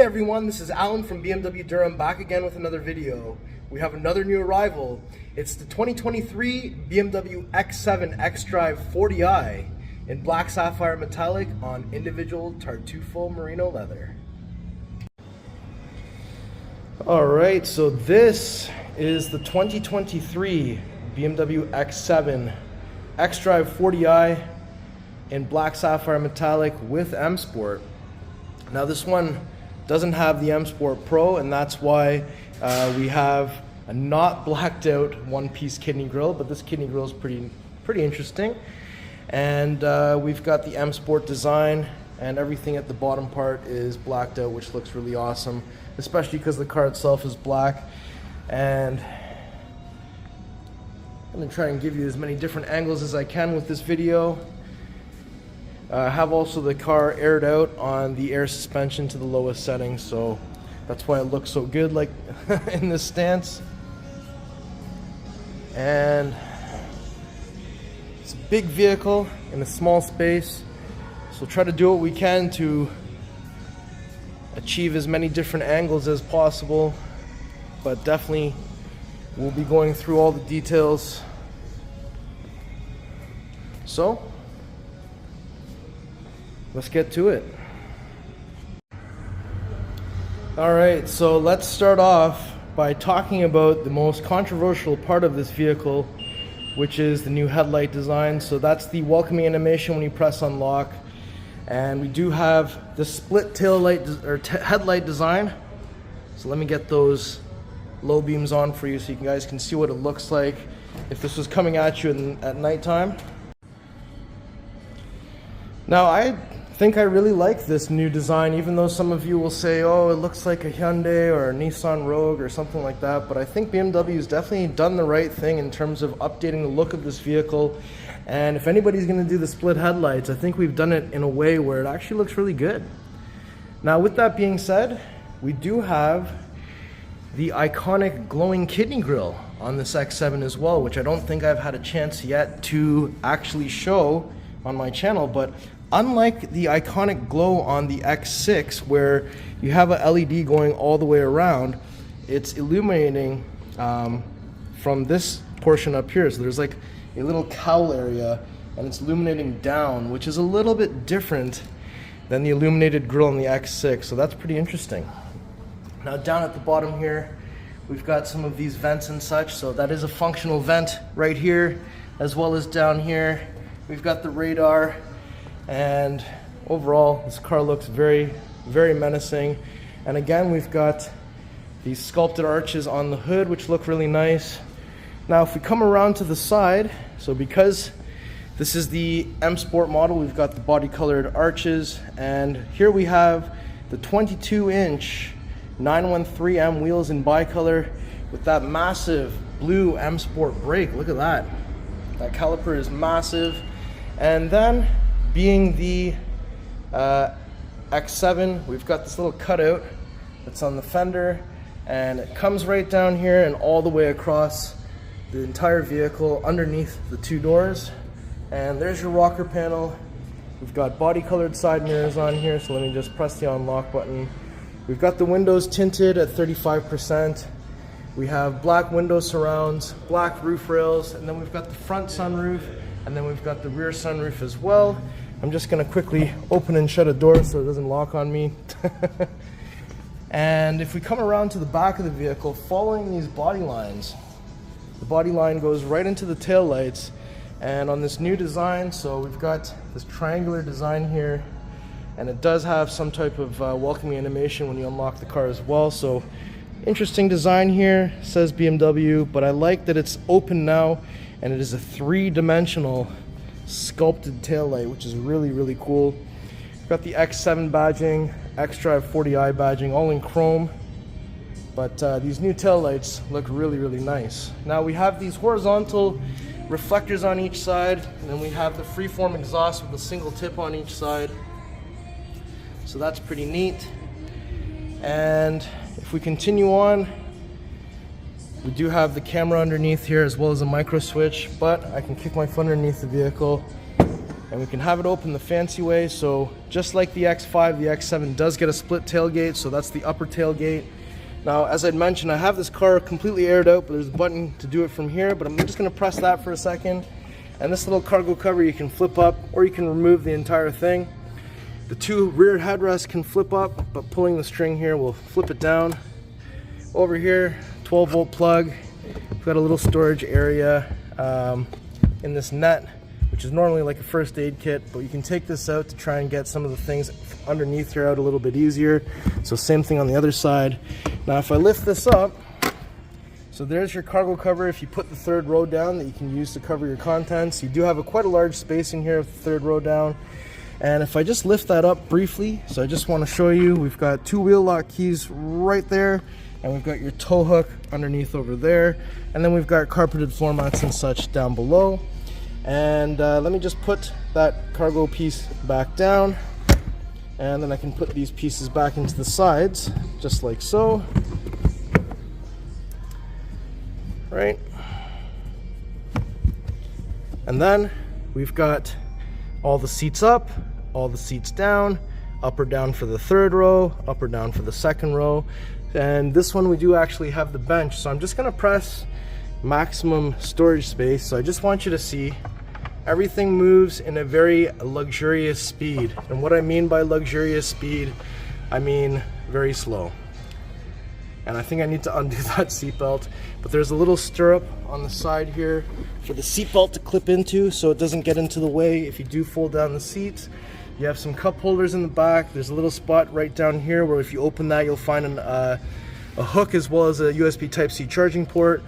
everyone, this is Alan from BMW Durham back again with another video. We have another new arrival. It's the 2023 BMW X7 XDrive40i in Black Sapphire Metallic on Individual Tartufo Merino Leather. Alright, so this is the 2023 BMW X7 XDrive40i in Black Sapphire Metallic with M Sport. Now this one doesn't have the M Sport Pro, and that's why we have a not blacked out one-piece kidney grille, but this kidney grille is pretty interesting. And we've got the M Sport design, and everything at the bottom part is blacked out, which looks really awesome, especially because the car itself is black. And I'm going to try and give you as many different angles as I can with this video. Have also the car aired out on the air suspension to the lowest setting, so that's why it looks so good like in this stance. And it's a big vehicle in a small space, so try to do what we can to achieve as many different angles as possible, but definitely we'll be going through all the details. So let's get to it. Alright, so let's start off by talking about the most controversial part of this vehicle, which is the new headlight design. So that's the welcoming animation when you press unlock. And we do have the split tail light or headlight design. So let me get those low beams on for you so you guys can see what it looks like if this was coming at you at nighttime. Now I think I really like this new design, even though some of you will say, oh, it looks like a Hyundai or a Nissan Rogue or something like that, but I think BMW has definitely done the right thing in terms of updating the look of this vehicle. And if anybody's going to do the split headlights, I think we've done it in a way where it actually looks really good. Now with that being said, we do have the iconic glowing kidney grille on this X7 as well, which I don't think I've had a chance yet to actually show on my channel. But unlike the iconic glow on the X6, where you have a LED going all the way around, it's illuminating from this portion up here. So there's like a little cowl area, and it's illuminating down, which is a little bit different than the illuminated grille on the X6. So that's pretty interesting. Now down at the bottom here, we've got some of these vents and such. So that is a functional vent right here, as well as down here. We've got the radar. And overall, this car looks very, very menacing. And again, we've got these sculpted arches on the hood, which look really nice. Now, if we come around to the side, so because this is the M Sport model, we've got the body colored arches. And here we have the 22-inch 913M wheels in bicolor with that massive blue M Sport brake. Look at that. That caliper is massive. And then, being the X7, we've got this little cutout that's on the fender, and it comes right down here and all the way across the entire vehicle underneath the two doors. And there's your rocker panel. We've got body colored side mirrors on here, so let me just press the unlock button. We've got the windows tinted at 35%. We have black window surrounds, black roof rails, and then we've got the front sunroof, and then we've got the rear sunroof as well. I'm just going to quickly open and shut a door so it doesn't lock on me. And if we come around to the back of the vehicle, following these body lines, the body line goes right into the tail lights. And on this new design, so we've got this triangular design here, and it does have some type of welcoming animation when you unlock the car as well. So interesting design here, says BMW, but I like that it's open now, and it is a three-dimensional sculpted taillight, which is really, really cool. We've got the X7 badging, XDrive40i badging, all in chrome. But these new taillights look really, really nice. Now we have these horizontal reflectors on each side, and then we have the freeform exhaust with a single tip on each side. So that's pretty neat. And if we continue on, we do have the camera underneath here as well as a micro switch, but I can kick my foot underneath the vehicle and we can have it open the fancy way. So just like the X5, the X7 does get a split tailgate, so that's the upper tailgate. Now, as I'd mentioned, I have this car completely aired out, but there's a button to do it from here, but I'm just gonna press that for a second. And this little cargo cover you can flip up, or you can remove the entire thing. The two rear headrests can flip up, but pulling the string here will flip it down. Over here, 12-volt plug. We've got a little storage area in this net, which is normally like a first aid kit, but you can take this out to try and get some of the things underneath here out a little bit easier. So same thing on the other side. Now if I lift this up, so there's your cargo cover if you put the third row down that you can use to cover your contents. You do have quite a large space in here with the third row down. And if I just lift that up briefly, so I just want to show you, we've got two wheel lock keys right there, and we've got your tow hook underneath over there, and then we've got carpeted floor mats and such down below. And let me just put that cargo piece back down, and then I can put these pieces back into the sides, just like so. Right? And then we've got all the seats up, all the seats down, up or down for the third row, up or down for the second row. And this one we do actually have the bench, so I'm just gonna press maximum storage space. So I just want you to see everything moves in a very luxurious speed. And what I mean by luxurious speed, I mean very slow. And I think I need to undo that seatbelt, but there's a little stirrup on the side here for the seatbelt to clip into so it doesn't get into the way if you do fold down the seats. You have some cup holders in the back. There's a little spot right down here where if you open that, you'll find a hook as well as a USB Type-C charging port.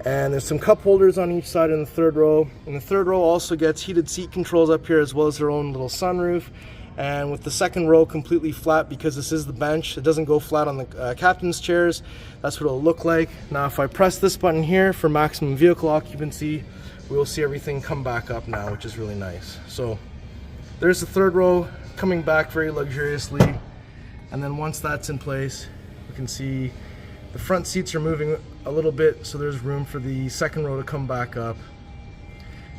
And there's some cup holders on each side in the third row. And the third row also gets heated seat controls up here as well as their own little sunroof. And with the second row completely flat, because this is the bench, it doesn't go flat on the captain's chairs. That's what it'll look like. Now if I press this button here for maximum vehicle occupancy, we will see everything come back up now, which is really nice. So there's the third row coming back very luxuriously. And then once that's in place, you can see the front seats are moving a little bit, so there's room for the second row to come back up.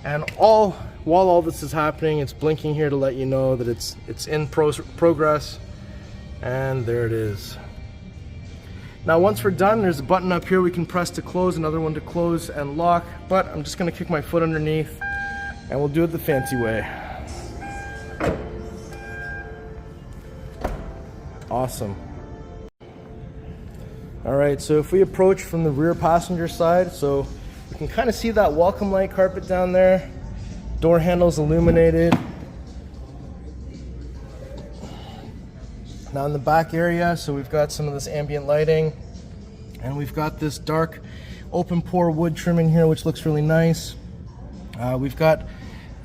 And while all this is happening, it's blinking here to let you know that it's in progress. And there it is. Now once we're done, there's a button up here we can press to close, another one to close and lock, but I'm just gonna kick my foot underneath and we'll do it the fancy way. Awesome. All right, so if we approach from the rear passenger side, so you can kind of see that welcome light carpet down there. Door handles illuminated. Now in the back area, so we've got some of this ambient lighting, and we've got this dark open pore wood trim in here, which looks really nice. We've got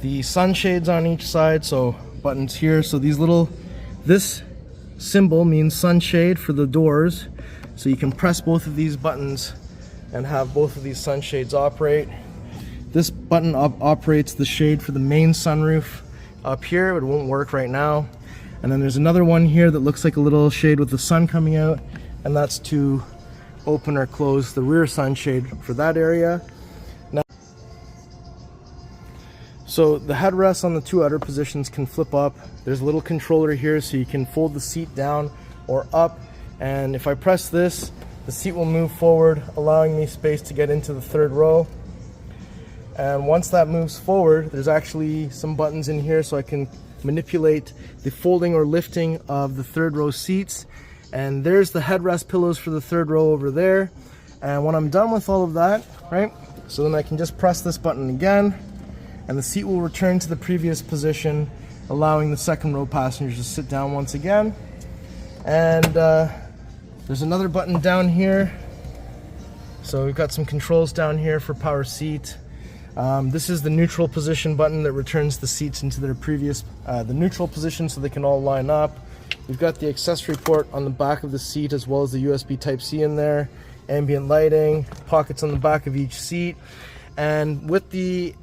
the sunshades on each side, so buttons here. So this symbol means sunshade for the doors. So you can press both of these buttons and have both of these sunshades operate. This button operates the shade for the main sunroof up here. It won't work right now. And then there's another one here that looks like a little shade with the sun coming out, and that's to open or close the rear sunshade for that area. Now, so the headrests on the two outer positions can flip up. There's a little controller here so you can fold the seat down or up. And if I press this, the seat will move forward, allowing me space to get into the third row. And once that moves forward, there's actually some buttons in here so I can manipulate the folding or lifting of the third row seats. And there's the headrest pillows for the third row over there. And when I'm done with all of that, right, so then I can just press this button again, and the seat will return to the previous position, allowing the second row passengers to sit down once again. And there's another button down here. So we've got some controls down here for power seat. This is the neutral position button that returns the seats into their previous, the neutral position so they can all line up. We've got the accessory port on the back of the seat as well as the USB Type-C in there. Ambient lighting, pockets on the back of each seat. And with the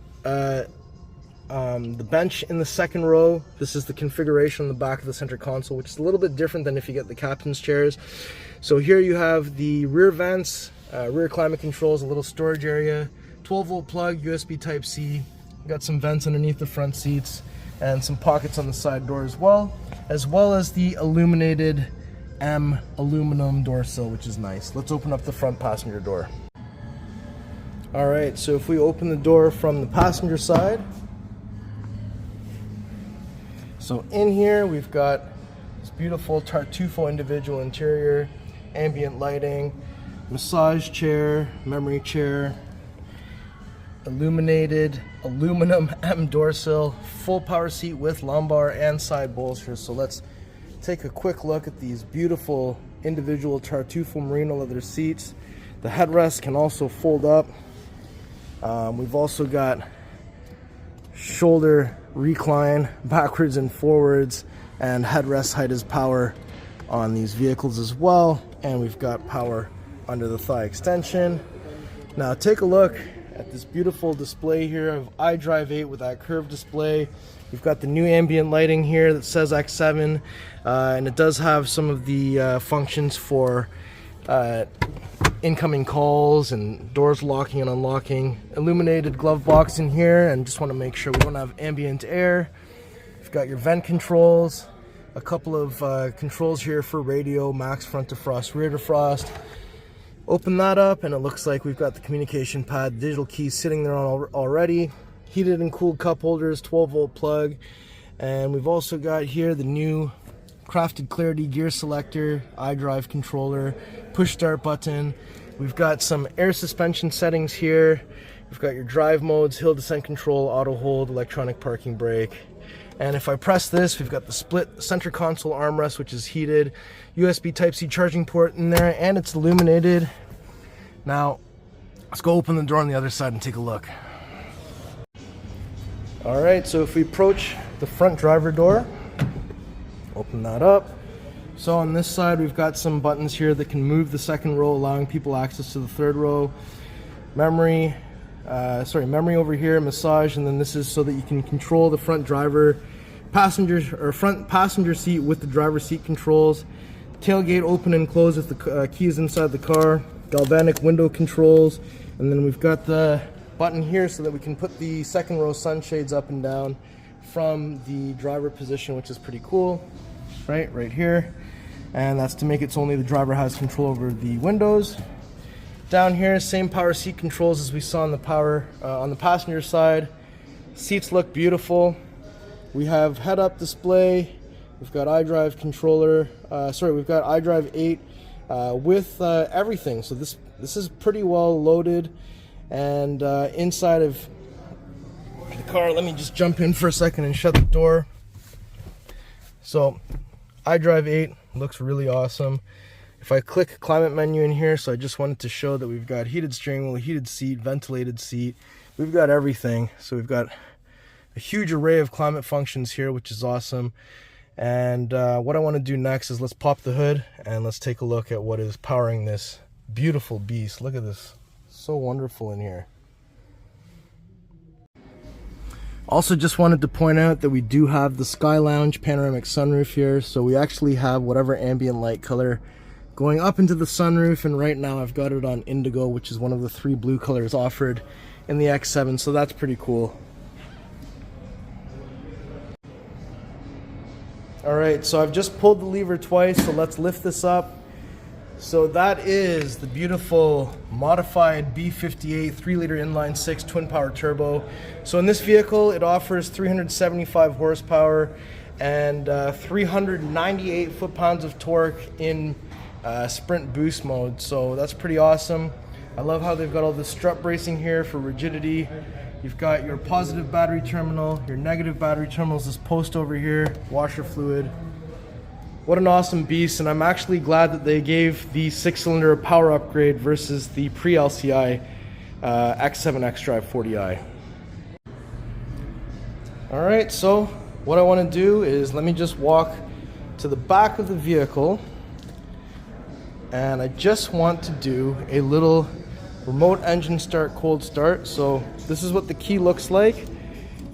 bench in the second row, this is the configuration on the back of the center console, which is a little bit different than if you get the captain's chairs. So here you have the rear vents, rear climate controls, a little storage area, 12-volt plug, USB Type-C, Got some vents underneath the front seats and some pockets on the side door as well as the illuminated M aluminum door sill, which is nice. Let's open up the front passenger door. All right, so if we open the door from the passenger side, so in here we've got this beautiful Tartufo individual interior, ambient lighting, massage chair, memory chair, illuminated aluminum M door sill, full power seat with lumbar and side bolsters. So let's take a quick look at these beautiful individual Tartufo Merino Leather seats. The headrest can also fold up. We've also got shoulder recline backwards and forwards, and headrest height is power on these vehicles as well. And we've got power under the thigh extension. Now take a look at this beautiful display here of iDrive8 with that curved display. We've got the new ambient lighting here that says X7, and it does have some of the functions for incoming calls and doors locking and unlocking. Illuminated glove box in here, and just want to make sure we don't have ambient air. You've got your vent controls, a couple of controls here for radio, max front defrost, rear defrost. Open that up and it looks like we've got the communication pad, digital keys sitting there already. Heated and cooled cup holders, 12-volt plug, and we've also got here the new crafted clarity gear selector, iDrive controller, push start button. We've got some air suspension settings here. We've got your drive modes, hill descent control, auto hold, electronic parking brake. And if I press this, we've got the split center console armrest, which is heated, USB Type-C charging port in there, and it's illuminated. Now, let's go open the door on the other side and take a look. All right, so if we approach the front driver door, open that up. So on this side, we've got some buttons here that can move the second row, allowing people access to the third row. Memory over here, massage, and then this is so that you can control the front passenger seat with the driver's seat controls. Tailgate open and close if the key is inside the car. Galvanic window controls, and then we've got the button here so that we can put the second row sunshades up and down from the driver position, which is pretty cool. Right here, and that's to make it so only the driver has control over the windows. Down here, same power seat controls as we saw on the passenger side. Seats look beautiful. We have head-up display. We've got iDrive controller. We've got iDrive8 with everything. So this is pretty well loaded. And inside of the car, let me just jump in for a second and shut the door. So iDrive8 looks really awesome. If I click climate menu in here, so I just wanted to show that we've got heated steering wheel, heated seat, ventilated seat. We've got everything. So we've got a huge array of climate functions here, which is awesome. And what I want to do next is let's pop the hood and let's take a look at what is powering this beautiful beast. Look at this. So wonderful in here. Also just wanted to point out that we do have the Sky Lounge panoramic sunroof here. So we actually have whatever ambient light color going up into the sunroof, and right now I've got it on indigo, which is one of the 3 blue colors offered in the X7, so that's pretty cool. Alright, so I've just pulled the lever twice, so let's lift this up. So that is the beautiful modified B58 3-liter inline-6 twin-power turbo. So in this vehicle, it offers 375 horsepower and 398 foot-pounds of torque in sprint boost mode. So that's pretty awesome. I love how they've got all this strut bracing here for rigidity. You've got your positive battery terminal, your negative battery terminal is this post over here, washer fluid. What an awesome beast, and I'm actually glad that they gave the 6-cylinder power upgrade versus the pre-LCI X7 XDrive40i. Alright, so what I want to do is let me just walk to the back of the vehicle, and I just want to do a little remote engine start, cold start. So this is what the key looks like.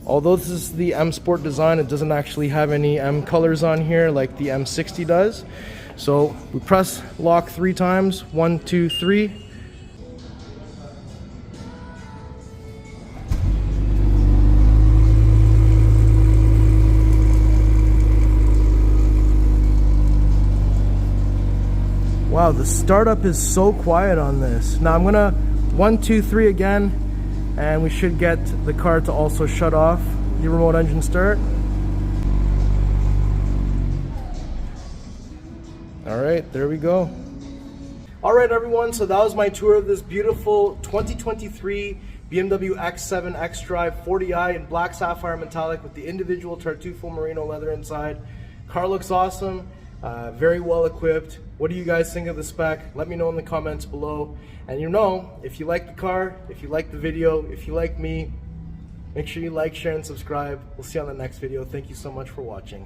Although this is the M Sport design, it doesn't actually have any M colors on here like the M60 does. So we press lock 3 times, 1, 2, 3. Wow, the startup is so quiet on this. Now I'm gonna 1, 2, 3 again, and we should get the car to also shut off. The remote engine start. All right, there we go. All right, everyone, so that was my tour of this beautiful 2023 BMW X7 XDrive40i in Black Sapphire Metallic with the individual Tartufo Merino Leather inside. Car looks awesome, very well equipped. What do you guys think of the spec? Let me know in the comments below. And you know, if you like the car, if you like the video, if you like me, make sure you like, share, and subscribe. We'll see you on the next video. Thank you so much for watching.